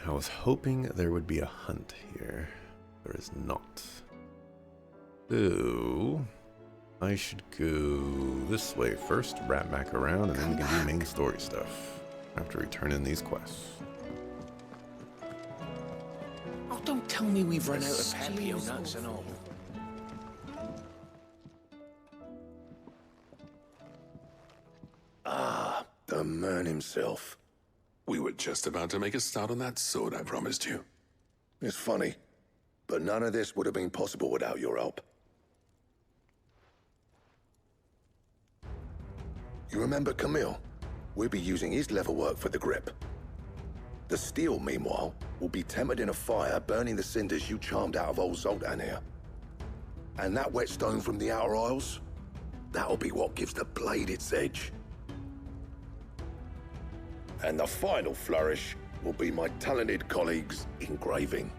I was hoping there would be a hunt here. There is not. So, I should go this way first, wrap back around, and then we can do main story stuff after we turn in these quests. Oh, don't tell me we've run out of Pepio nuts and all. Ah, the man himself. We were just about to make a start on that sword I promised you. It's funny, but none of this would have been possible without your help. You remember Camille? We'll be using his leather work for the grip. The steel, meanwhile, will be tempered in a fire, burning the cinders you charmed out of old Zoltan here. And that whetstone from the Outer Isles, that'll be what gives the blade its edge. And the final flourish will be my talented colleagues' engraving.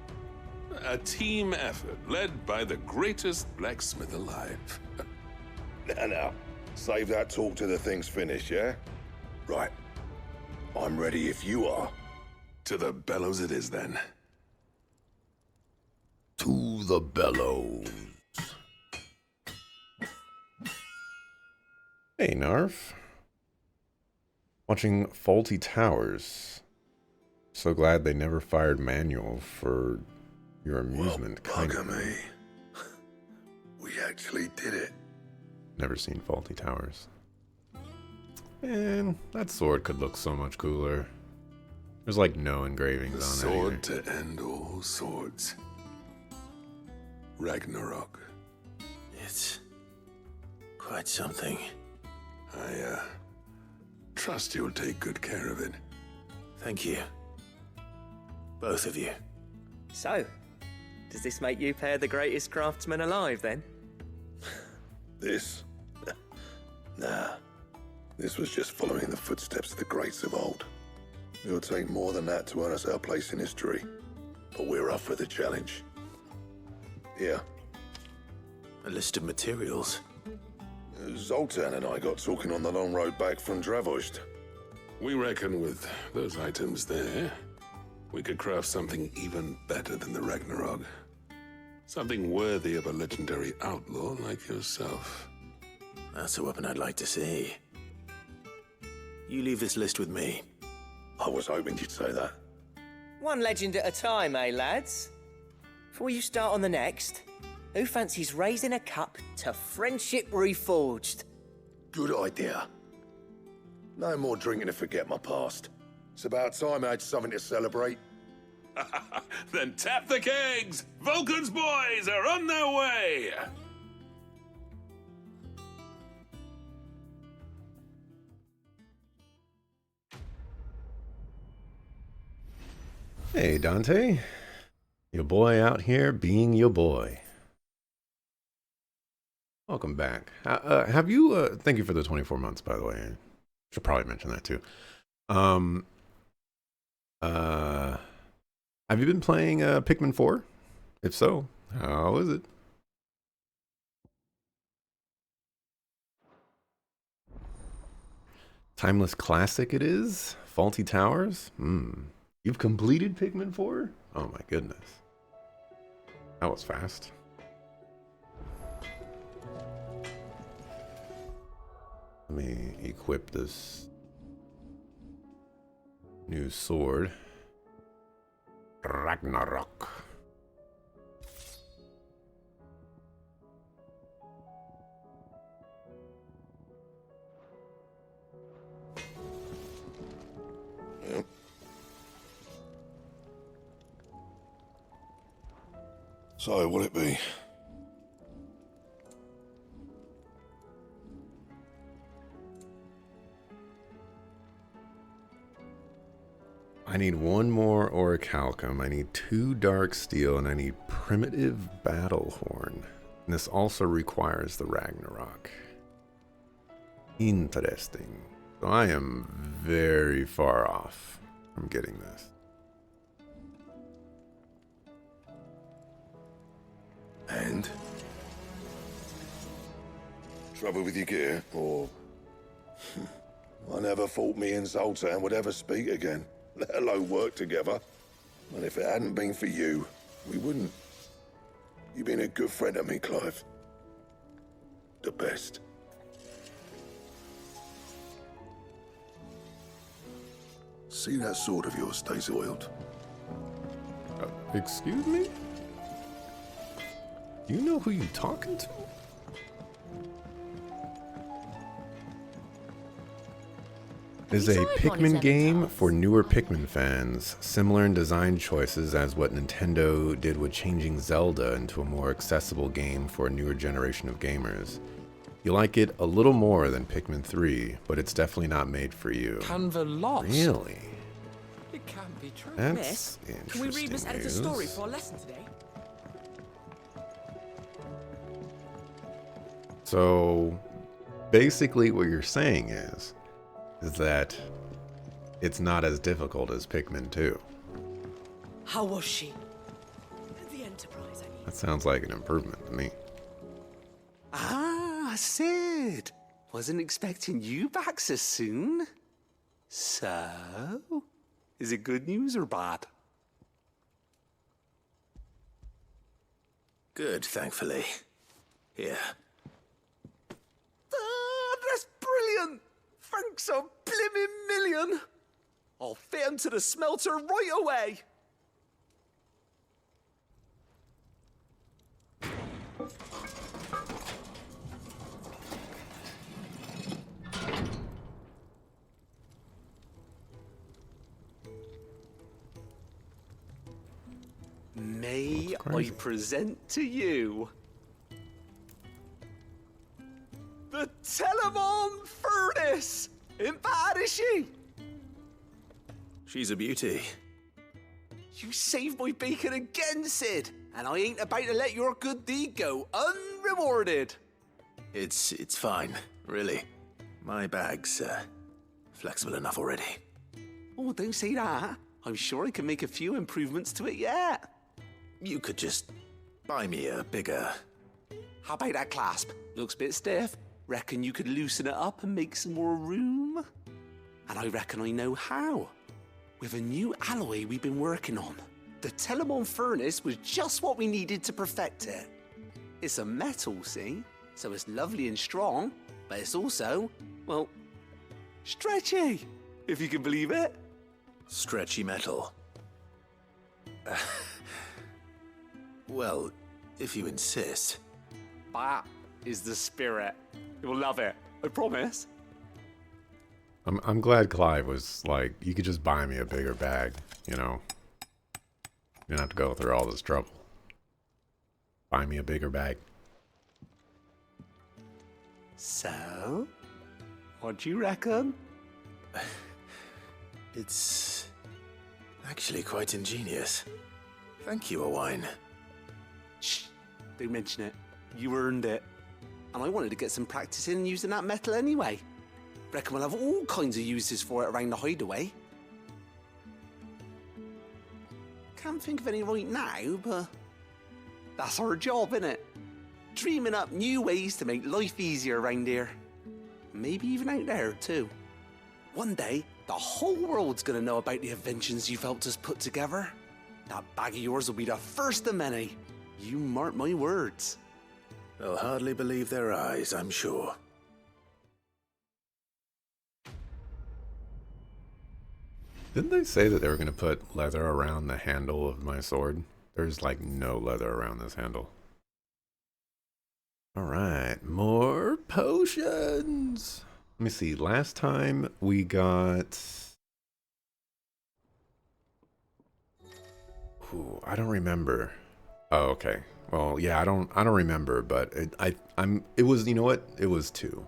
A team effort led by the greatest blacksmith alive. Now, save that talk till the thing's finished, yeah? Right. I'm ready if you are. To the bellows it is then. To the bellows. Hey, Narf. Watching Faulty Towers. So glad they never fired Manuel for your amusement. Well, bugger me. We actually did it. Never seen Faulty Towers. Man, that sword could look so much cooler. There's like no engravings The on it. sword to end all swords. Ragnarok. It's quite something. I trust you'll take good care of it. Thank you. Both of you. So, does this make you pair the greatest craftsman alive, then? This? Nah. This was just following the footsteps of the greats of old. It'll take more than that to earn us our place in history. But we're up for the challenge. Here. A list of materials. Zoltan and I got talking on the long road back from Dravost. We reckon with those items there, we could craft something even better than the Ragnarok. Something worthy of a legendary outlaw like yourself. That's a weapon I'd like to see. You leave this list with me. I was hoping you'd say that. One legend at a time, eh, lads? Before you start on the next, who fancies raising a cup to friendship reforged? Good idea. No more drinking to forget my past. It's about time I had something to celebrate. Then tap the kegs! Vulcan's boys are on their way! Hey, Dante. Your boy out here being your boy. Welcome back. Have you, thank you for the 24 months, by the way. Should probably mention that too. Have you been playing Pikmin 4? If so, how is it? Timeless classic it is? Faulty Towers? You've completed Pikmin 4? Oh my goodness. That was fast. Let me equip this new sword. Ragnarok. Yep. So, will it be? I need one more orichalcum, I need 2 dark steel, and I need primitive battle horn. And this also requires the Ragnarok. Interesting. So I am very far off from getting this. And? Trouble with your gear, or... I never thought me and Zoltan would ever speak again, let alone work together. And if it hadn't been for you, we wouldn't. You've been a good friend to me, Clive. The best. See that sword of yours stays oiled. Excuse me? You know who you talking to? It is a Pikmin game for newer Pikmin fans, similar in design choices as what Nintendo did with changing Zelda into a more accessible game for a newer generation of gamers. You like it a little more than Pikmin 3, but it's definitely not made for you. Canva lost. Really? It can't be true. That's Miss, can we read Miss Editor's interesting story news. for our lesson today? So, basically what you're saying is that it's not as difficult as Pikmin 2. How was she? The Enterprise, I mean. That sounds like an improvement to me. Ah, Sid. Wasn't expecting you back so soon. So, is it good news or bad? Good, thankfully. Here. Ah, that's brilliant. Thanks a blimmin' million. I'll fit 'em to the smelter right away. May I crazy. present to you the Telemon Furnace? Ain't bad, is she? She's a beauty. You saved my bacon again, Sid, and I ain't about to let your good deed go unrewarded. It's fine, really. My bag's flexible enough already. Oh, don't say that. I'm sure I can make a few improvements to it yet. You could just buy me a bigger... How about that clasp? Looks a bit stiff. Reckon you could loosen it up and make some more room? And I reckon I know how. With a new alloy we've been working on. The Telemon Furnace was just what we needed to perfect it. It's a metal, see? So it's lovely and strong, but it's also, well, stretchy, if you can believe it. stretchy metal. Well, if you insist. That is the spirit. You'll love it, I promise. I'm glad Clive was like, you could just buy me a bigger bag, you know? You don't have to go through all this trouble. Buy me a bigger bag. So, what do you reckon? It's actually quite ingenious. Thank you, Owain. Shh, don't mention it. You earned it. And I wanted to get some practice in using that metal anyway. Reckon we'll have all kinds of uses for it around the hideaway. Can't think of any right now, but that's our job, innit? Dreaming up new ways to make life easier around here. Maybe even out there, too. One day, the whole world's gonna know about the inventions you've helped us put together. That bag of yours will be the first of many. You mark my words. They'll hardly believe their eyes, I'm sure. Didn't they say that they were going to put leather around the handle of my sword? There's like no leather around this handle. Alright, more potions! Let me see, last time we got... Ooh, I don't remember. Oh, okay. Well, yeah, I don't remember, but it was, you know what? It was 2.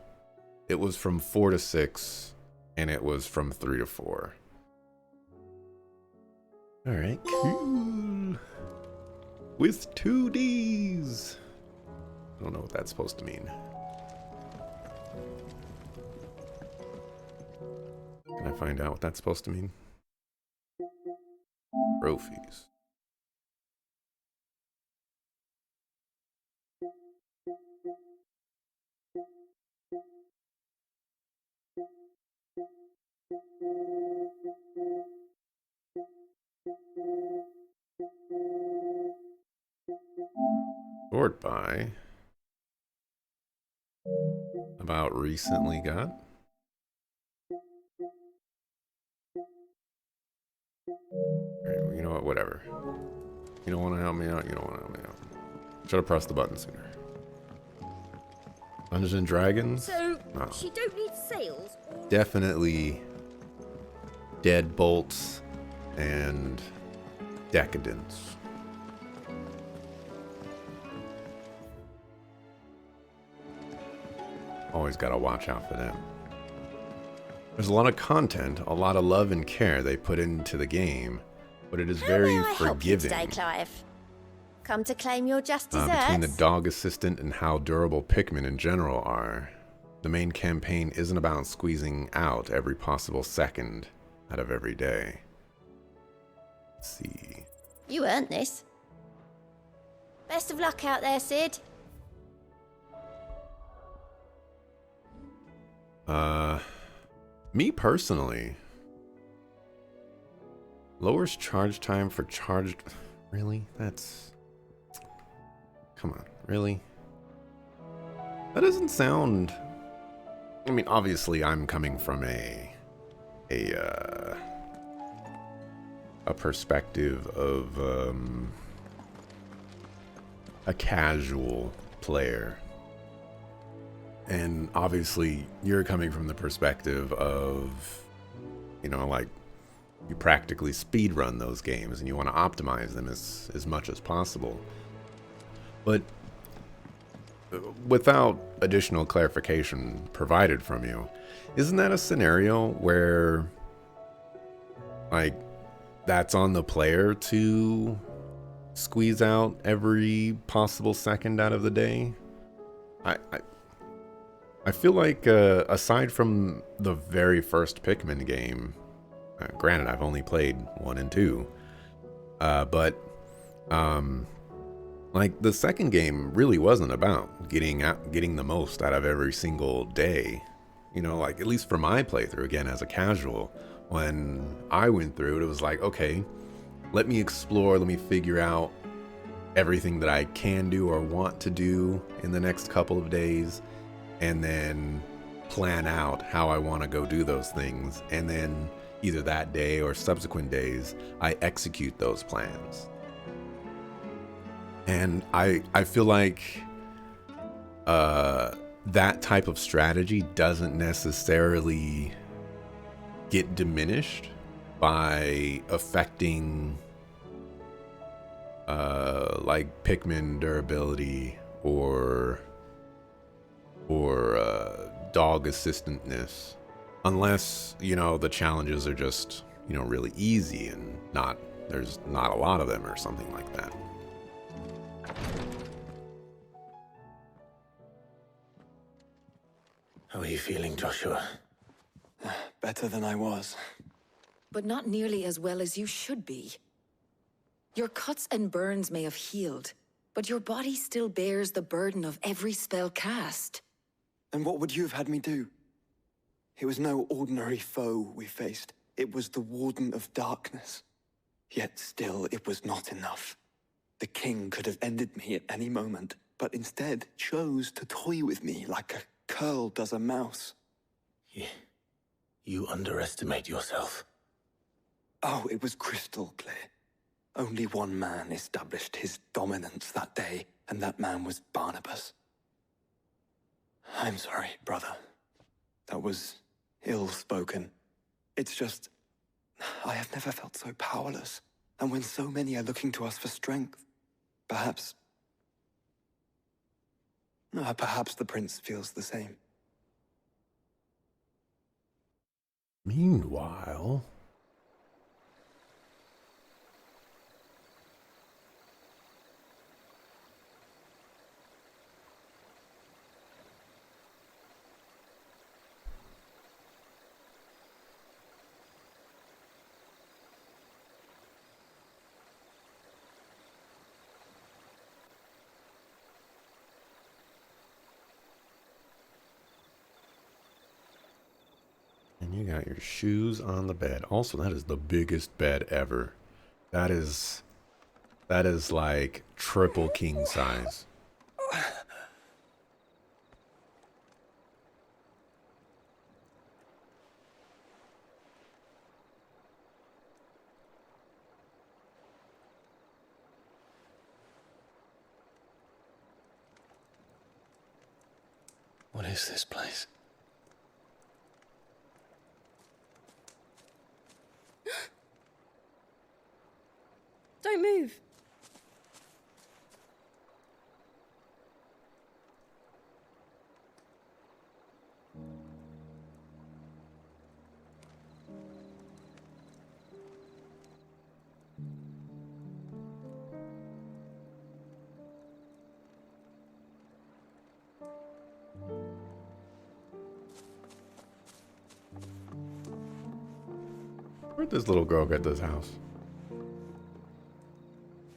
It was from 4 to 6, and it was from 3 to 4. Alright, cool. With 2 Ds. I don't know what that's supposed to mean. Can I find out what that's supposed to mean? Trophies. Sort by. About recently got. Alright, well, you know what? Whatever. You don't want to help me out? You don't want to help me out. Should have pressed the button sooner. Dungeons and Dragons? So, No. she don't need sails? Or... Definitely Deadbolts and Decadence. Always gotta watch out for them. There's a lot of content, a lot of love and care they put into the game, but it is very How may I help you forgiving. today, Clive? Come to claim your just desserts? Between the dog assistant and how durable Pikmin in general are, the main campaign isn't about squeezing out every possible second out of every day. Let's see. You earned this. Best of luck out there, Sid. Me personally, lowers charge time for charged. Really? That's. Come on, really? That doesn't sound. I mean, obviously, I'm coming from a perspective of a casual player. And obviously, you're coming from the perspective of, you know, like, you practically speedrun those games and you want to optimize them as much as possible. But without additional clarification provided from you, isn't that a scenario where, like, that's on the player to squeeze out every possible second out of the day? I feel like, aside from the very first Pikmin game, granted I've only played 1 and 2, but like the second game really wasn't about getting the most out of every single day. You know, like at least for my playthrough, again as a casual, when I went through it, it was like, okay, let me explore, let me figure out everything that I can do or want to do in the next couple of days, and then plan out how I want to go do those things. And then either that day or subsequent days, I execute those plans. And I feel like that type of strategy doesn't necessarily get diminished by affecting like Pikmin durability or dog assistantness, unless, you know, the challenges are just, you know, really easy and there's not a lot of them or something like that. How are you feeling, Joshua? Better than I was. But not nearly as well as you should be. Your cuts and burns may have healed, but your body still bears the burden of every spell cast. And what would you have had me do? It was no ordinary foe we faced. It was the Warden of Darkness. Yet still, it was not enough. The king could have ended me at any moment, but instead chose to toy with me like a curl does a mouse. You underestimate yourself. Oh, it was crystal clear. Only one man established his dominance that day, and that man was Barnabas. I'm sorry, brother. That was ill-spoken. It's just, I have never felt so powerless. And when so many are looking to us for strength, perhaps the prince feels the same. Meanwhile, and you got your shoes on the bed. Also, that is the biggest bed ever. That is like triple king size. What is this place? Don't move. Where'd this little girl get this house?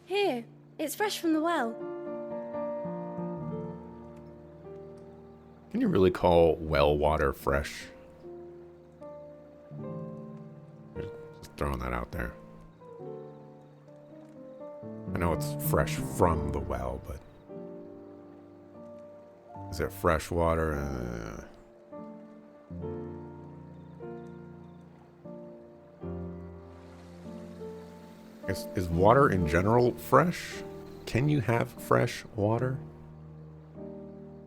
Here, it's fresh from the well. Can you really call well water fresh? Just throwing that out there. I know it's fresh from the well, but is it fresh water? Is water in general fresh? Can you have fresh water?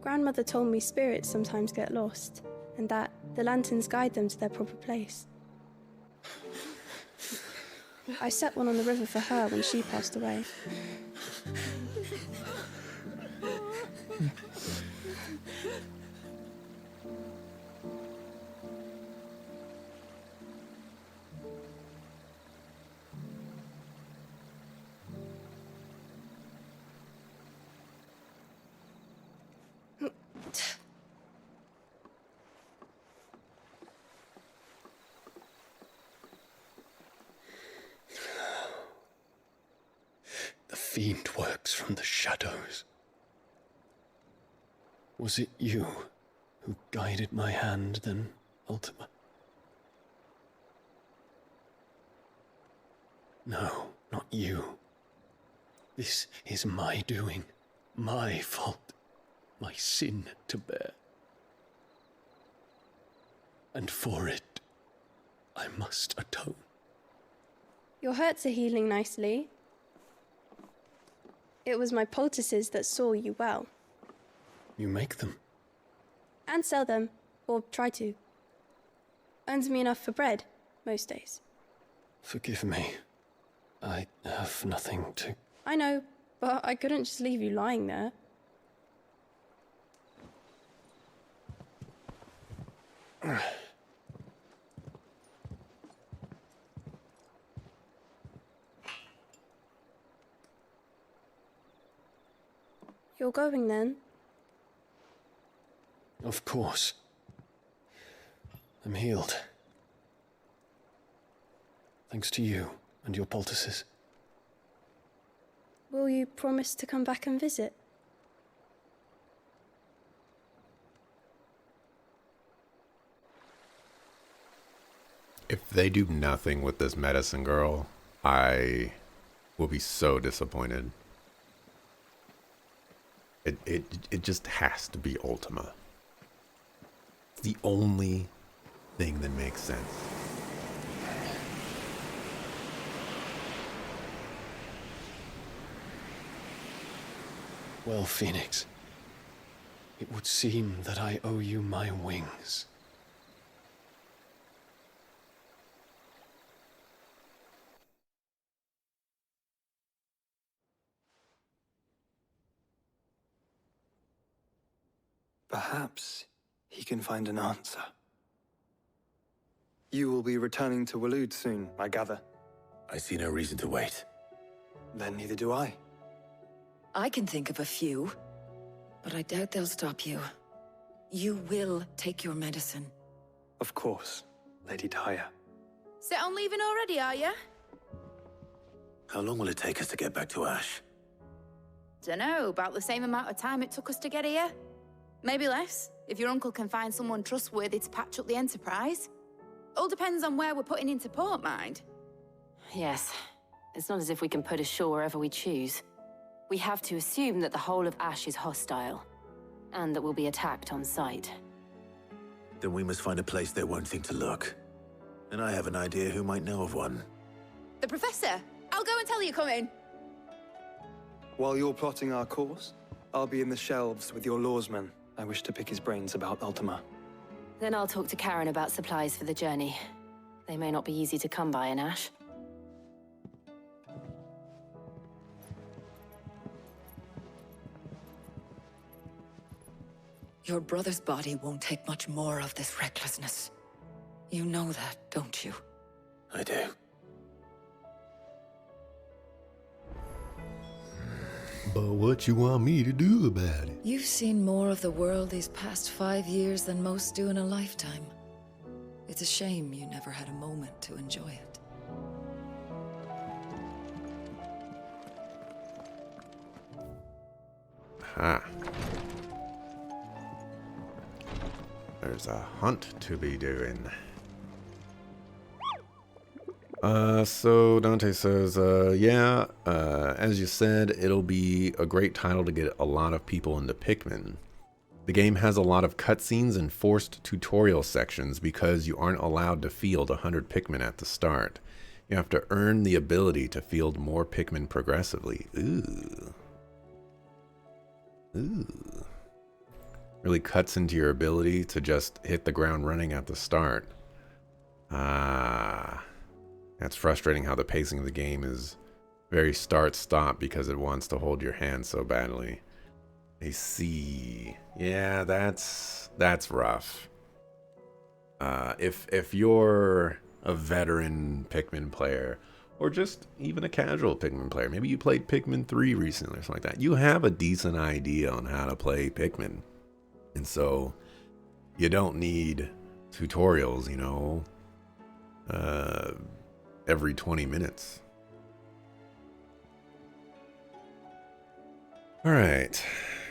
Grandmother told me spirits sometimes get lost, and that the lanterns guide them to their proper place. I set one on the river for her when she passed away. The fiend works from the shadows. Was it you who guided my hand then, Ultima? No, not you. This is my doing, my fault, my sin to bear. And for it, I must atone. Your hurts are healing nicely. It was my poultices that saw you well. You make them? And sell them, or try to. Earns me enough for bread, most days. Forgive me. I have nothing to... I know, but I couldn't just leave you lying there. You're going then? Of course. I'm healed. Thanks to you and your poultices. Will you promise to come back and visit? If they do nothing with this medicine girl, I will be so disappointed. It just has to be Ultima. It's the only thing that makes sense. Well, Phoenix, it would seem that I owe you my wings. Perhaps he can find an answer. You will be returning to Waloed soon, I gather. I see no reason to wait. Then neither do I. I can think of a few, but I doubt they'll stop you. You will take your medicine. Of course, Lady Daya. Set on leaving already, are you? How long will it take us to get back to Ash? Dunno, about the same amount of time it took us to get here. Maybe less, if your uncle can find someone trustworthy to patch up the Enterprise. All depends on where we're putting into port, mind. Yes, It's not as if we can put ashore wherever we choose. We have to assume that the whole of Ash is hostile, and that we'll be attacked on sight. Then we must find a place they won't think to look. And I have an idea who might know of one. The Professor! I'll go and tell you coming. While you're plotting our course, I'll be in the shelves with your lawsman. I wish to pick his brains about Ultima. Then I'll talk to Karen about supplies for the journey. They may not be easy to come by in Ash. Your brother's body won't take much more of this recklessness. You know that, don't you? I do. But what you want me to do about it? You've seen more of the world these past 5 years than most do in a lifetime. It's a shame you never had a moment to enjoy it. Ha. There's a hunt to be doing. So Dante says, yeah, as you said, it'll be a great title to get a lot of people into Pikmin. The game has a lot of cutscenes and forced tutorial sections because you aren't allowed to field 100 Pikmin at the start. You have to earn the ability to field more Pikmin progressively. Ooh. Ooh. Really cuts into your ability to just hit the ground running at the start. Ah. That's frustrating how the pacing of the game is very start-stop because it wants to hold your hand so badly. I see. Yeah, that's rough. If you're a veteran Pikmin player, or just even a casual Pikmin player, maybe you played Pikmin 3 recently or something like that, you have a decent idea on how to play Pikmin. And so you don't need tutorials, you know, every 20 minutes. All right.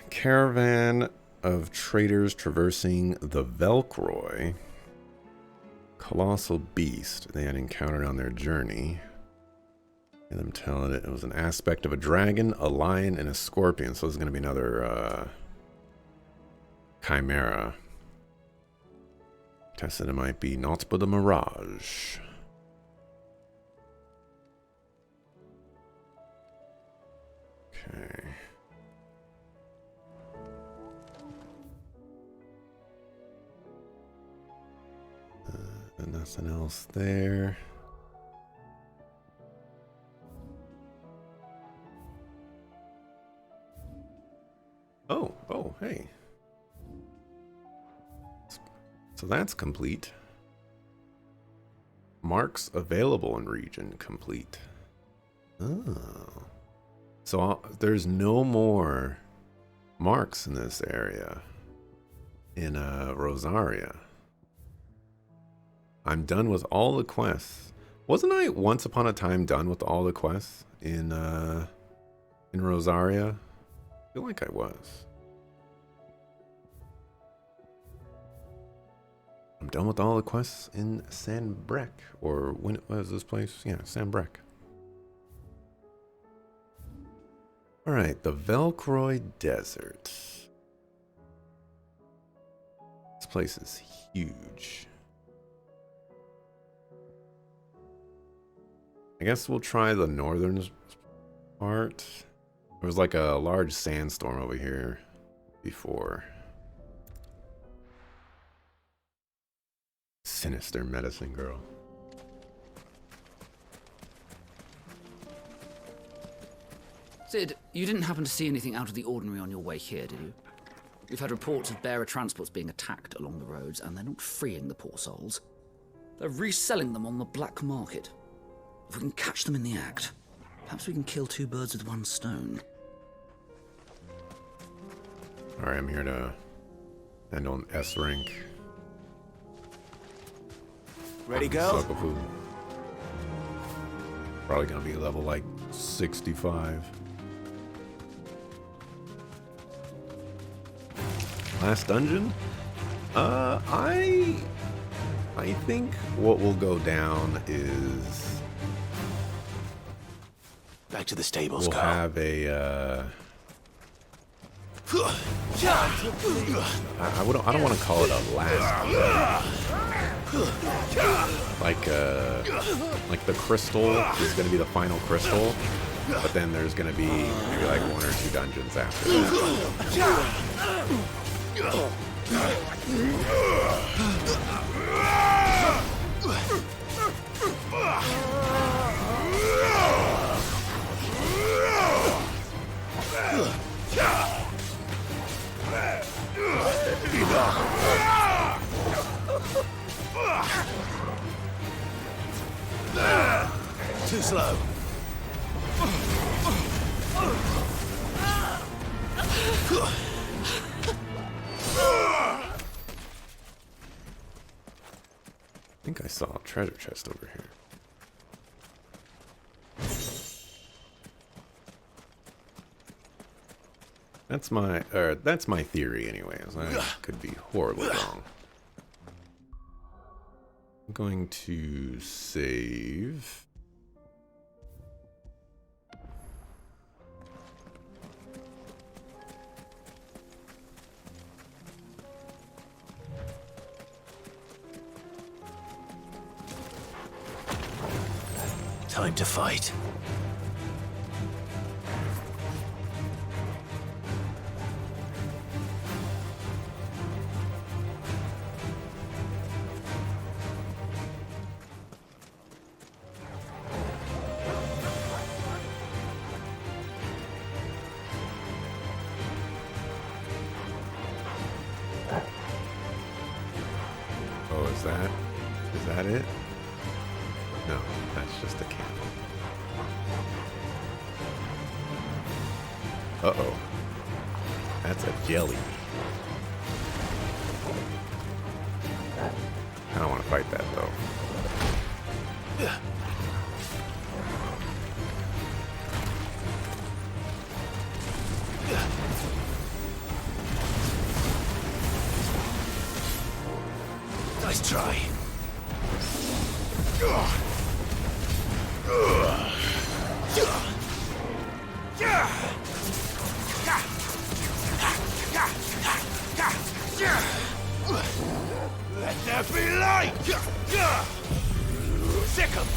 Caravan of traders traversing the Velcroy. Colossal beast they had encountered on their journey. And them telling it was an aspect of a dragon, a lion, and a scorpion. So this is going to be another chimera. Tested it might be naught but a mirage. Okay. And nothing else there. Oh, hey. So that's complete. Marks available in region complete. Oh. So there's no more marks in this area in Rosaria. I'm done with all the quests. Wasn't I once upon a time done with all the quests in Rosaria? I feel like I was. I'm done with all the quests in Sanbreque, or when it was this place? Yeah, Sanbreque. All right, the Velcroy Desert. This place is huge. I guess we'll try the northern part. There was like a large sandstorm over here before. Sinister medicine girl. Sid, you didn't happen to see anything out of the ordinary on your way here, did you? We've had reports of bearer transports being attacked along the roads, and they're not freeing the poor souls. They're reselling them on the black market. If we can catch them in the act, perhaps we can kill two birds with one stone. Alright, I'm here to end on S rank. Ready, go? Probably gonna be level like 65. Last dungeon? I think what will go down is Back to the stables, we'll Carl. have a, I don't want to call it a last, like the crystal is going to be the final crystal, but then there's going to be maybe like 1 or 2 dungeons after Too slow. I think I saw a treasure chest over here. That's my theory anyways. I could be horribly wrong. I'm going to save. Time to fight. Oh, is that it? No, that's just a candle. Uh-oh. That's a jelly. I don't want to fight that, though. Nice try. Let there be light! Sick 'em!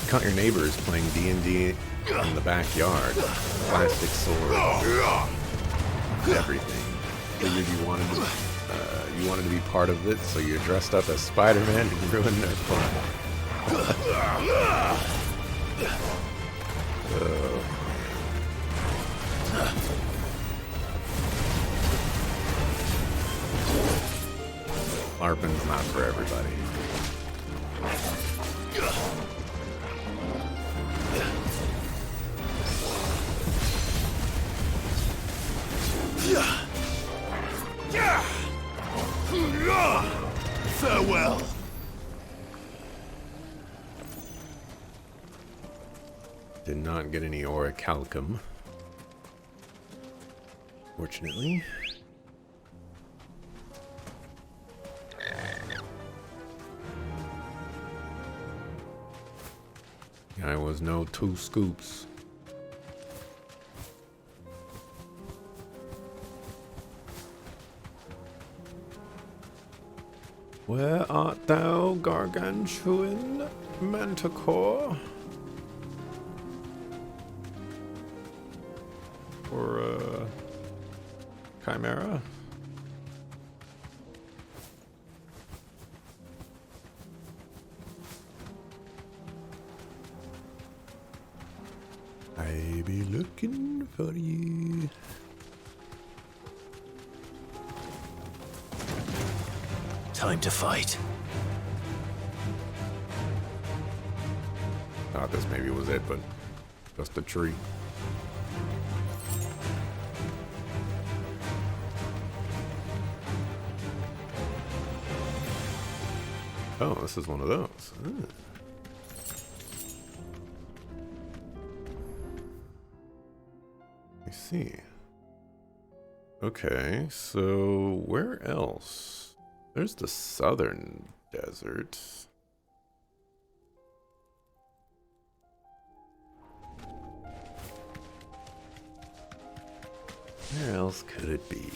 Count your neighbors playing D&D in the backyard. Plastic sword. Everything. Figured you wanted to be part of it, so you dressed up as Spider-Man and ruined their fun. LARPing's not for everybody. Farewell. Did not get any orichalcum, fortunately. I was no 2 scoops. Where art thou, gargantuan manticore? Or, chimera? I be looking for you. Time to fight. Thought this maybe was it, but just a tree. Oh, this is one of those. I see. Okay, so where else? There's the southern desert. Where else could it be?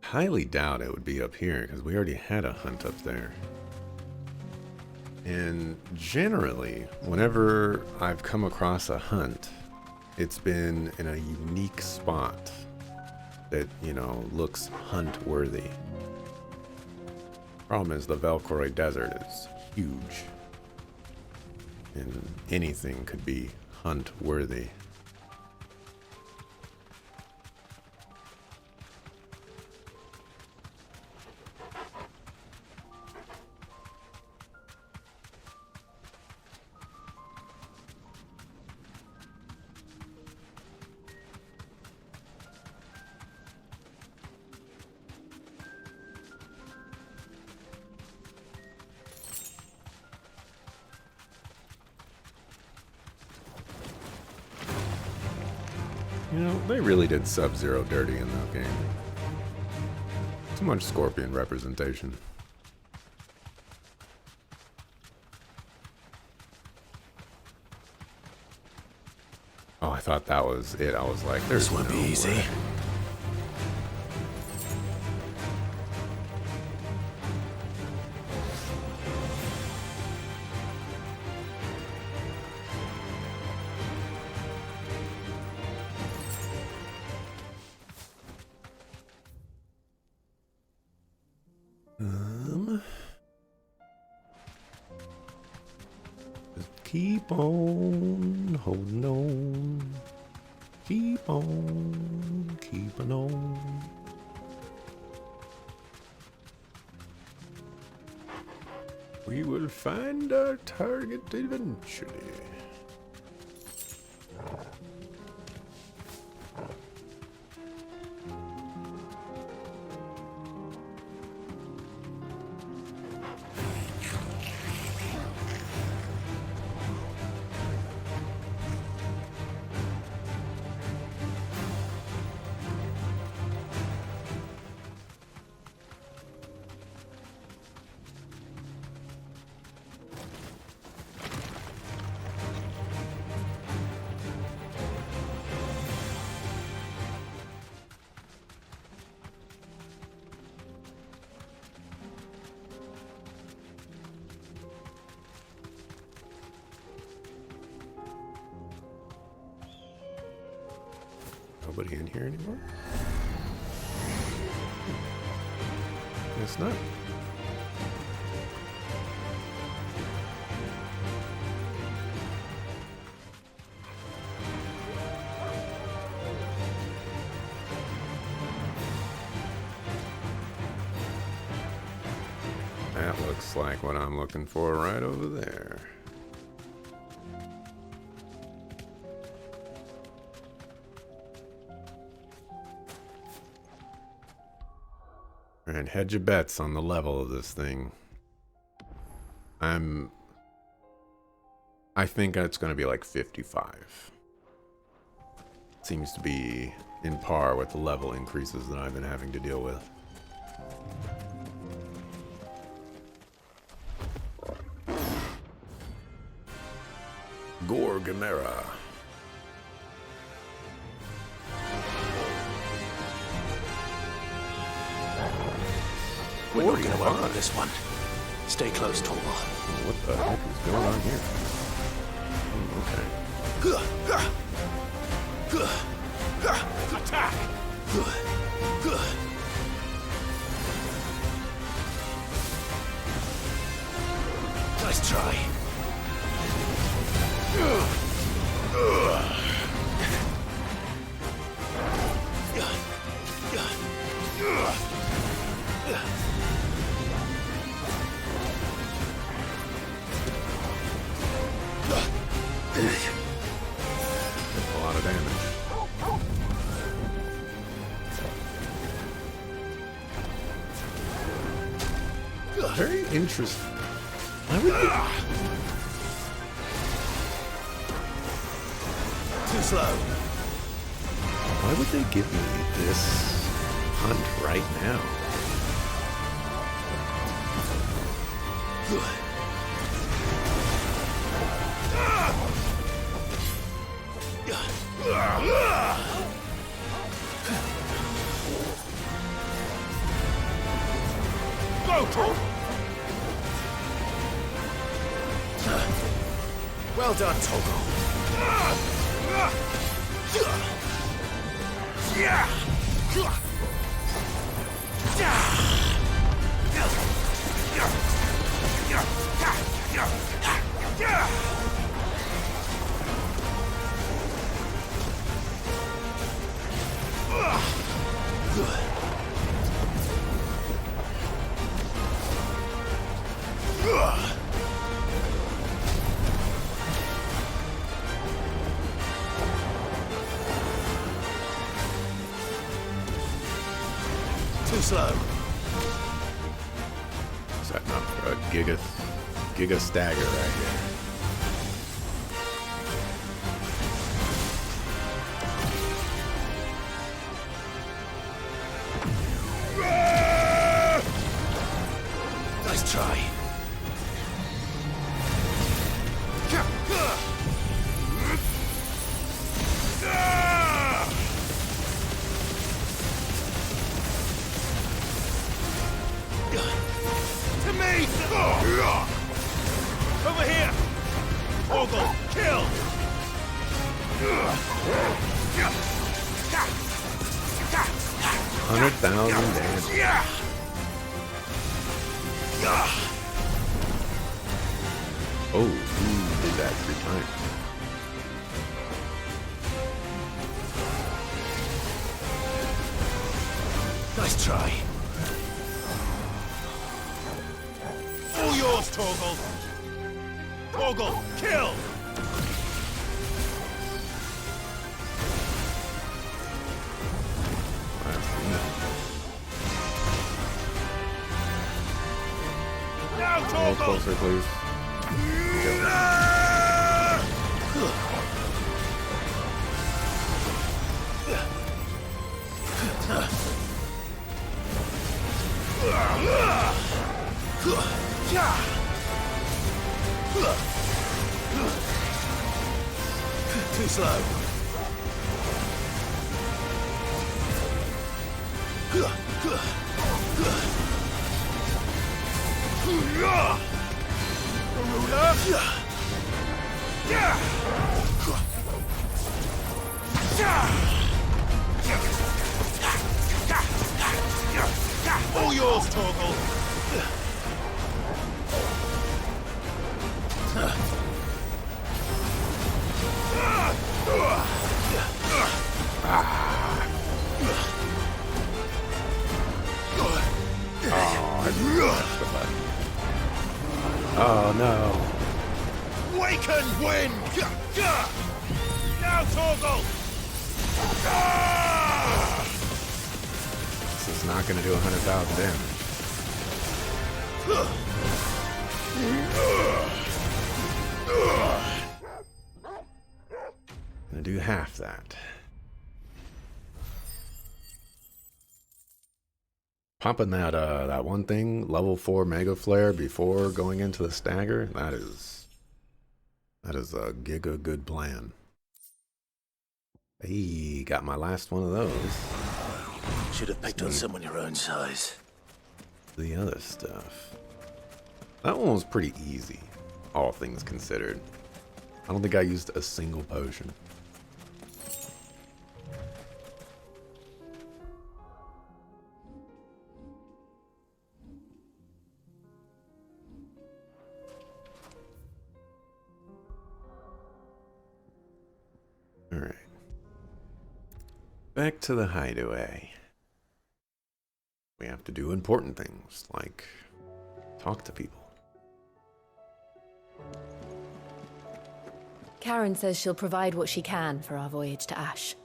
Highly doubt it would be up here because we already had a hunt up there. And generally, whenever I've come across a hunt, it's been in a unique spot that, you know, looks hunt worthy. Problem is the Velcroy Desert is huge and anything could be hunt worthy. You know, they really did Sub-Zero dirty in that game. Too much Scorpion representation. Oh, I thought that was it. I was like, there's this won't be easy. Way. Keep on holding on. Keep on keeping on. We will find our target eventually. Nobody in here anymore? Guess not. That looks like what I'm looking for right over there. And hedge your bets on the level of this thing. I think it's going to be like 55. Seems to be in par with the level increases that I've been having to deal with. Gorgamera. We're not gonna work on this one. Stay close, Torvald. What the heck is going on here? Okay. Attack! Nice try. Very interesting. Why would they... Too slow. Why would they give me this hunt right now? Go, Torgal! Well done, Torgal. Too slow. Setting up for a giga stagger right here. Nice try. To me! Over here! Torgal, kill! 100,000 damage. Oh, he did that 3 times. Nice try. All yours, Torgal! Torgal, kill! Now, A little Torgal! closer, please. Too slow. All yours, Torgal. Oh no. Waken wind! Now, Torgal! This is not going to do 100,000 damage. Gonna do half that. Popping that one thing, level 4 Mega Flare before going into the stagger, that is a giga good plan. Hey, got my last one of those. Should have picked on someone your own size. The other stuff. That one was pretty easy, all things considered. I don't think I used a single potion. Alright. Back to the hideaway. We have to do important things, like talk to people. Karen says she'll provide what she can for our voyage to Ash,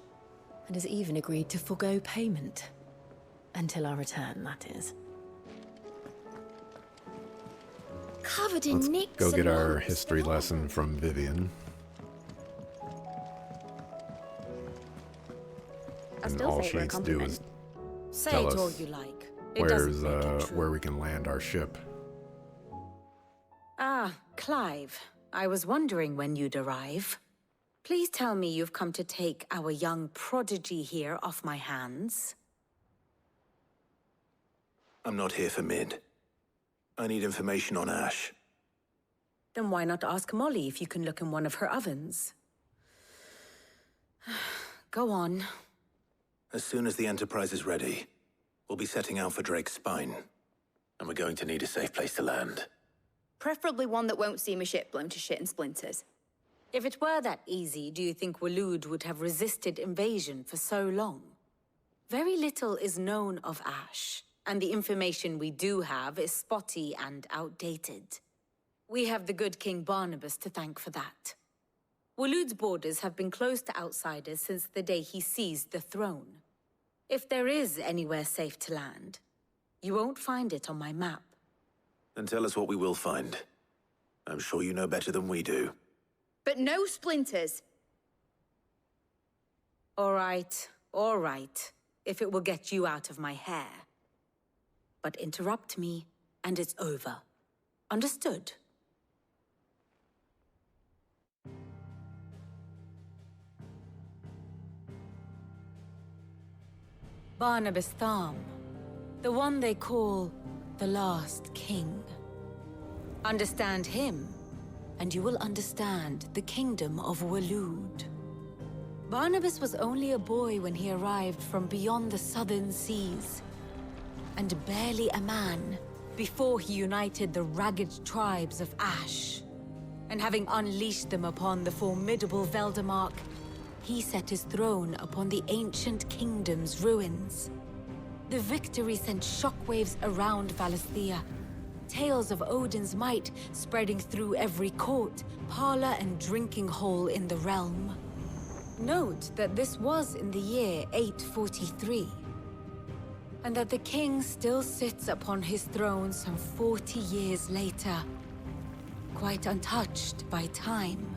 and has even agreed to forgo payment. Until our return, that is. covered in Let's nicks go get and our marks. history lesson from Vivian. And all she needs to do is Say tell it all us you like. It doesn't make it true. where we can land our ship. Ah, Clive. I was wondering when you'd arrive. Please tell me you've come to take our young prodigy here off my hands. I'm not here for Mid. I need information on Ash. Then why not ask Molly if you can look in one of her ovens? Go on. As soon as the Enterprise is ready, we'll be setting out for Drake's Spine. And we're going to need a safe place to land. Preferably one that won't see my ship blown to shit and splinters. If it were that easy, do you think Waloed would have resisted invasion for so long? Very little is known of Ash, and the information we do have is spotty and outdated. We have the good King Barnabas to thank for that. Waloed's borders have been closed to outsiders since the day he seized the throne. If there is anywhere safe to land, you won't find it on my map. Then tell us what we will find. I'm sure you know better than we do. But no splinters. All right, if it will get you out of my hair. But interrupt me, and it's over. Understood? Barnabas Tham, the one they call the Last King. Understand him, and you will understand the kingdom of Waloed. Barnabas was only a boy when he arrived from beyond the southern seas, and barely a man before he united the ragged tribes of Ash. And having unleashed them upon the formidable Veldamark, he set his throne upon the ancient kingdom's ruins. The victory sent shockwaves around Valisthea, tales of Odin's might spreading through every court, parlor, and drinking hole in the realm. Note that this was in the year 843, and that the king still sits upon his throne some 40 years later, quite untouched by time.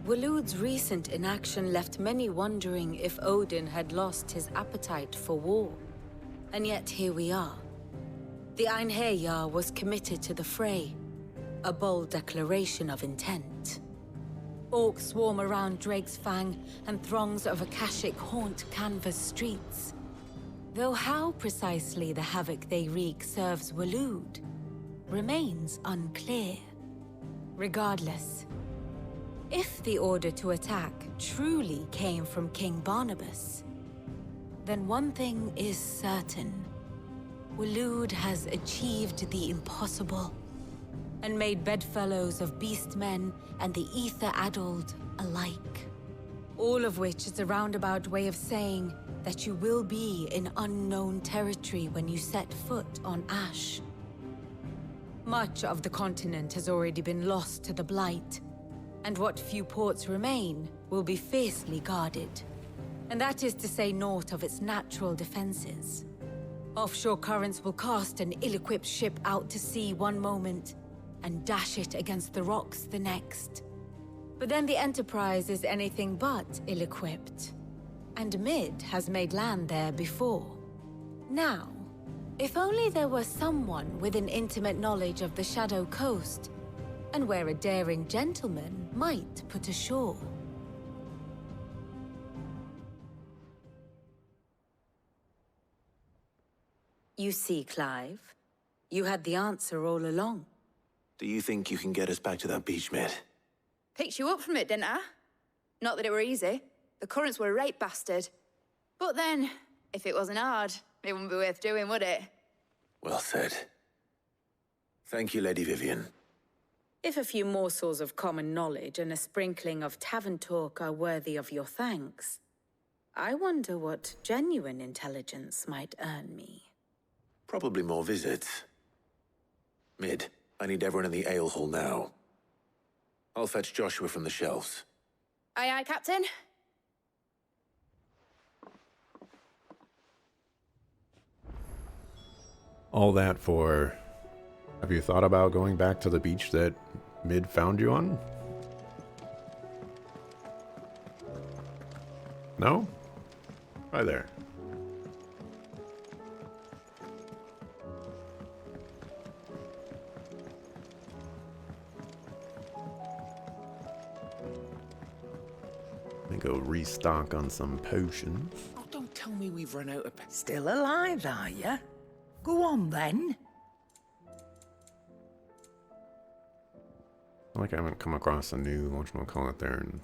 Waloed's recent inaction left many wondering if Odin had lost his appetite for war. And yet here we are. The Einherjar was committed to the fray, a bold declaration of intent. Orcs swarm around Drake's Fang, and throngs of Akashic haunt Canvas streets. Though how precisely the havoc they wreak serves Waloed remains unclear. Regardless, if the order to attack truly came from King Barnabas, then one thing is certain. Waloed has achieved the impossible, and made bedfellows of beastmen and the ether-addled alike. All of which is a roundabout way of saying that you will be in unknown territory when you set foot on Ash. Much of the continent has already been lost to the Blight, and what few ports remain will be fiercely guarded. And that is to say naught of its natural defenses. Offshore currents will cast an ill-equipped ship out to sea one moment, and dash it against the rocks the next. But then the Enterprise is anything but ill-equipped, and Mid has made land there before. Now, if only there were someone with an intimate knowledge of the Shadow Coast, and where a daring gentleman might put ashore. You see, Clive, you had the answer all along. Do you think you can get us back to that beach, Mid? Picked you up from it, didn't I? Not that it were easy. The currents were a right bastard. But then, if it wasn't hard, it wouldn't be worth doing, would it? Well said. Thank you, Lady Vivian. If a few morsels of common knowledge and a sprinkling of tavern talk are worthy of your thanks, I wonder what genuine intelligence might earn me. Probably more visits. Mid, I need everyone in the ale hall now. I'll fetch Joshua from the shelves. Aye, aye, Captain. All that for Have you thought about going back to the beach that Mid found you on? No? Right there. Let me go restock on some potions. Oh, don't tell me we've run out of... Still alive, are you? Go on, then. Like I haven't come across a new, whatchamacallit there in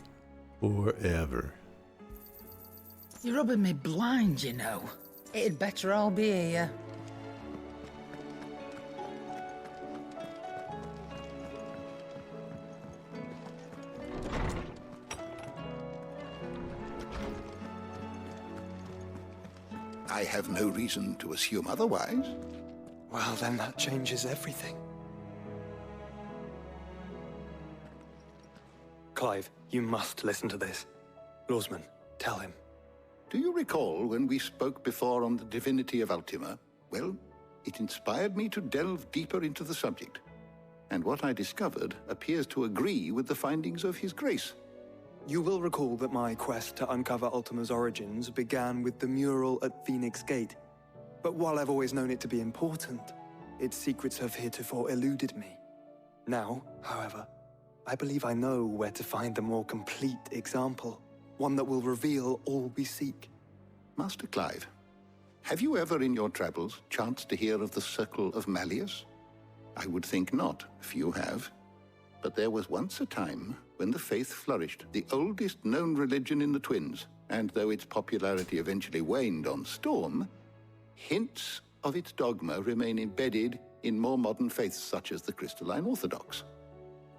forever. You're rubbing me blind, you know. It'd better all be here. I have no reason to assume otherwise. Well, then that changes everything. Clive, you must listen to this. Lawsman, tell him. Do you recall when we spoke before on the divinity of Ultima? Well, it inspired me to delve deeper into the subject. And what I discovered appears to agree with the findings of His Grace. You will recall that my quest to uncover Ultima's origins began with the mural at Phoenix Gate. But while I've always known it to be important, its secrets have heretofore eluded me. Now, however, I believe I know where to find the more complete example, one that will reveal all we seek. Master Clive, have you ever in your travels chanced to hear of the Circle of Malleus? I would think not, few have. But there was once a time when the faith flourished, the oldest known religion in the Twins, and though its popularity eventually waned on Storm, hints of its dogma remain embedded in more modern faiths such as the Crystalline Orthodox.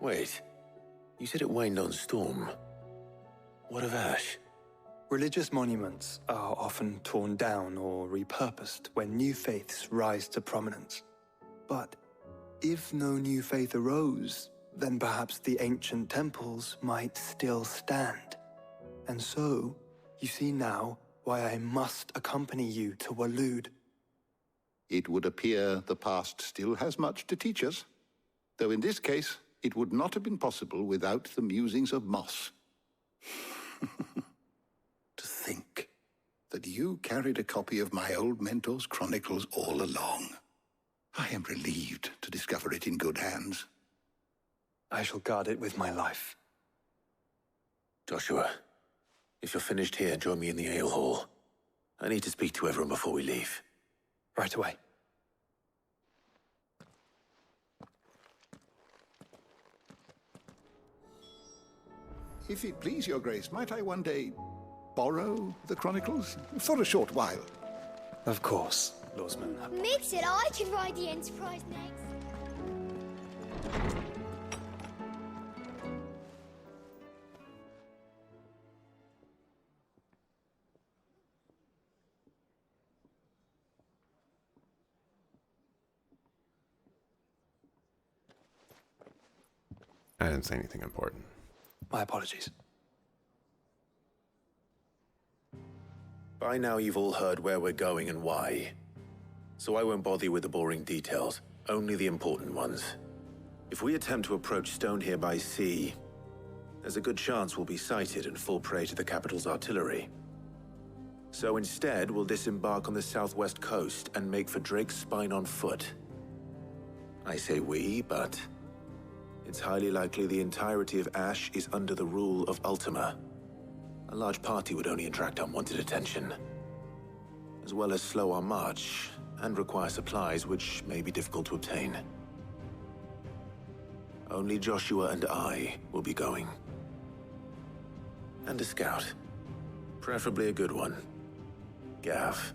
Wait, you said it waned on Storm. What of Ash? Religious monuments are often torn down or repurposed when new faiths rise to prominence. But if no new faith arose, then perhaps the ancient temples might still stand. And so, you see now why I must accompany you to Waloed. It would appear the past still has much to teach us, though in this case, it would not have been possible without the musings of Moss. To think that you carried a copy of my old mentor's chronicles all along. I am relieved to discover it in good hands. I shall guard it with my life. Joshua, if you're finished here, join me in the ale hall. I need to speak to everyone before we leave. Right away. If it please your grace, might I one day borrow the chronicles? For a short while. Of course, Lawsman. Mick said I could ride the Enterprise next. I didn't say anything important. My apologies. By now you've all heard where we're going and why. So I won't bother you with the boring details, only the important ones. If we attempt to approach Stonehere by sea, there's a good chance we'll be sighted and fall prey to the capital's artillery. So instead, we'll disembark on the southwest coast and make for Drake's Spine on foot. I say we, but it's highly likely the entirety of Ash is under the rule of Ultima. A large party would only attract unwanted attention, as well as slow our march and require supplies which may be difficult to obtain. Only Joshua and I will be going. And a scout. Preferably a good one. Gav,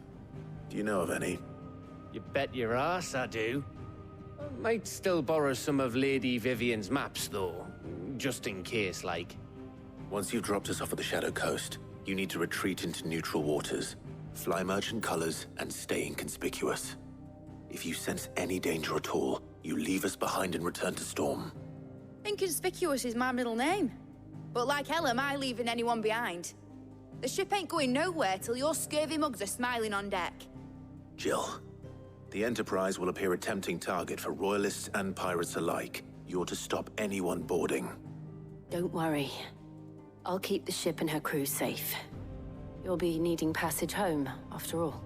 do you know of any? You bet your ass I do. Might still borrow some of Lady Vivian's maps, though. Just in case, like. Once you've dropped us off at the Shadow Coast, you need to retreat into neutral waters, fly merchant colors, and stay inconspicuous. If you sense any danger at all, you leave us behind and return to Storm. Inconspicuous is my middle name. But like hell am I leaving anyone behind. The ship ain't going nowhere till your scurvy mugs are smiling on deck. Jill, The Enterprise will appear a tempting target for royalists and pirates alike. You're to stop anyone boarding. Don't worry. I'll keep the ship and her crew safe. You'll be needing passage home, after all.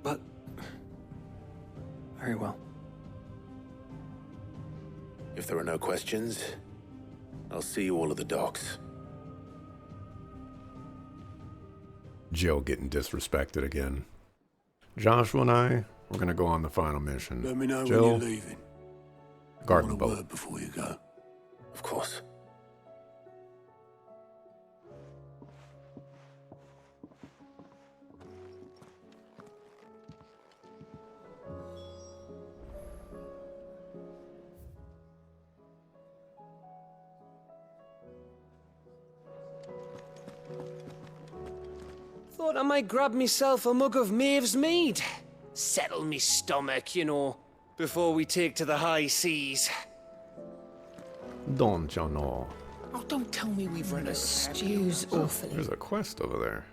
But... very well. If there are no questions, I'll see you all at the docks. Jill getting disrespected again. Joshua and I, we're gonna go on the final mission. Let me know Jill, when you're leaving. guard I the want a boat. word before you go. Of course. Thought I might grab myself a mug of Maeve's mead. Settle me stomach, you know, before we take to the high seas. Don't you know? Oh, don't tell me we've run a stew's awfully. There's a quest over there.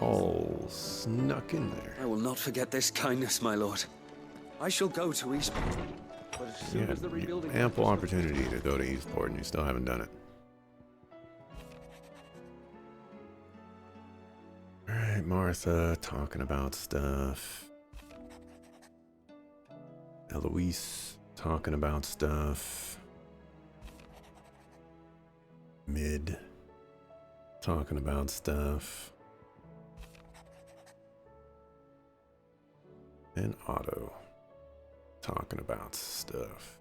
All snuck in there. I will not forget this kindness, my lord. I shall go to Eastport. But as soon Yeah, as the rebuilding... ample opportunity to go to Eastport, and you still haven't done it. Alright, Martha talking about stuff. Eloise talking about stuff. Mid talking about stuff. And Otto talking about stuff.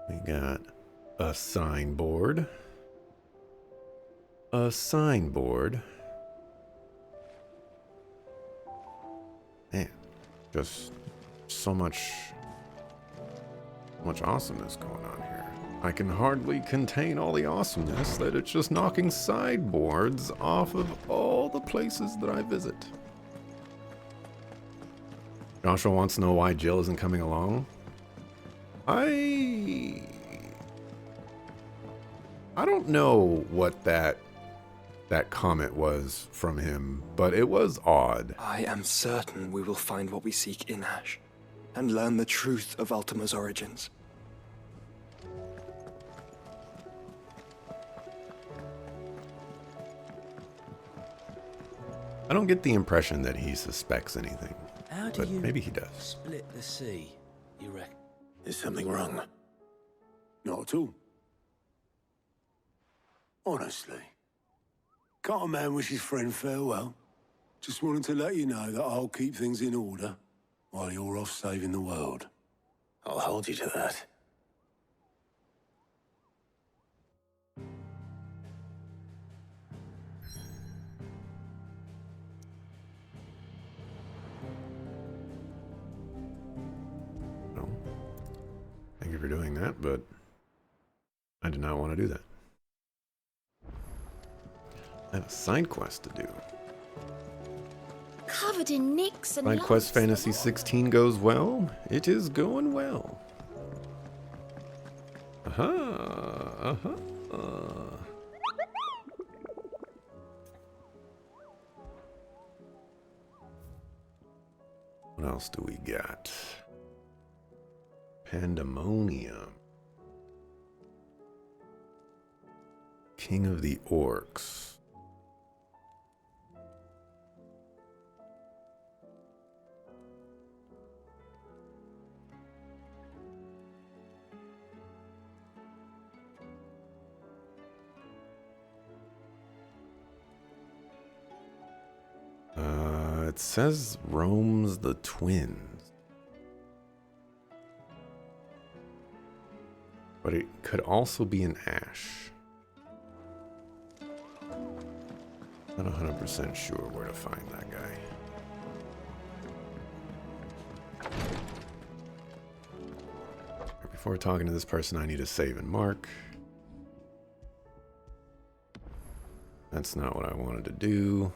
We got a signboard. A signboard. Man, just so much awesomeness going on here. I can hardly contain all the awesomeness that it's just knocking sideboards off of all the places that I visit. Joshua wants to know why Jill isn't coming along. I don't know what that comment was from him, but it was odd. I am certain we will find what we seek in Ash, and learn the truth of Ultima's origins. I don't get the impression that he suspects anything, How do but you maybe he does. split the sea, you reckon? Is something wrong? Not at all. Honestly. Can't a man wish his friend farewell? Just wanted to let you know that I'll keep things in order while you're off saving the world. I'll hold you to that. Well, thank you for doing that, but I did not want to do that. I have a side quest to do. Covered in nicks and Side quest Fantasy 16 goes well. It is going well. What else do we got? Pandemonium. King of the Orcs. It says roams the twins. But it could also be an Ash. Not 100% sure where to find that guy. Before talking to this person, I need to save and mark. That's not what I wanted to do.